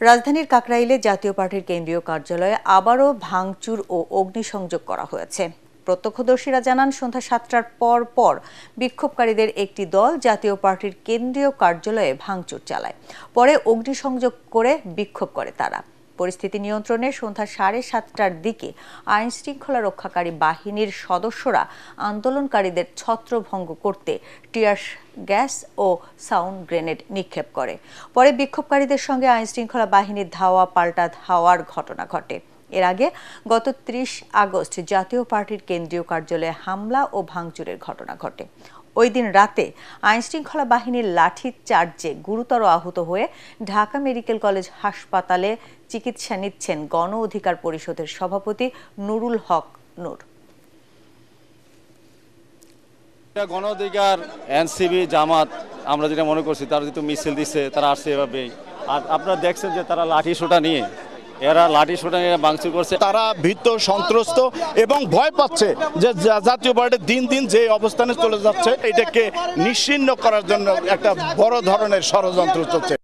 রাজধানীর কাকরাইলে জাতীয় পার্টির কেন্দ্রীয় কার্যালয়ে আবারও ভাঙচুর ও অগ্নিসংযোগ করা হয়েছে। প্রত্যক্ষদর্শীরা জানান, সন্ধ্যা ৭টার পর বিক্ষোভকারীদের একটি দল জাতীয় পার্টির কেন্দ্রীয় কার্যালয়ে ভাঙচুর চালায়। পরে অগ্নিসংযোগ করে বিক্ষোভ করে তারা। পরিস্থিতি নিয়ন্ত্রণে সন্ধ্যা ৭:৩০টার দিকে আইনশৃঙ্খলা রক্ষাকারী বাহিনীর সদস্যরা আন্দোলনকারীদের ছত্রভঙ্গ করতে টিয়ার গ্যাস ও সাউন্ড গ্রেনেড নিক্ষেপ করে। পরে বিক্ষোভকারীদের সঙ্গে আইনশৃঙ্খলা বাহিনীর ধাওয়া পাল্টা ধাওয়ার ঘটনা ঘটে। এর আগে গত ৩০ আগস্ট জাতীয় পার্টির কেন্দ্রীয় কার্যালয়ে হামলা ও ভাঙচুরের ঘটনা ঘটে। ওই দিন রাতে আইনশৃঙ্খলা বাহিনীর লাঠি চার্জে গুরুতর আহত হয়ে ঢাকা মেডিকেল কলেজ হাসপাতালে চিকিৎসা নিচ্ছেন গণ অধিকার পরিষদের সভাপতি নুরুল হক নূর। গণ অধিকার, এনসিবি, জামাত, আমরা যেটা মনে করছি তারা যেহেতু মিছিল দিচ্ছে, তারা আসছে এভাবেই। আর আপনারা দেখছেন যে তারা লাঠি সোটা নিয়ে ভাঙচুর করছে। তারা ভীত, সন্ত্রস্ত এবং ভয় পাচ্ছে যে জাতীয় পার্টি দিন দিন যে অবস্থানে চলে যাচ্ছে, এটাকে নিশ্চিহ্ন করার জন্য একটা বড় ধরনের ষড়যন্ত্র চলছে।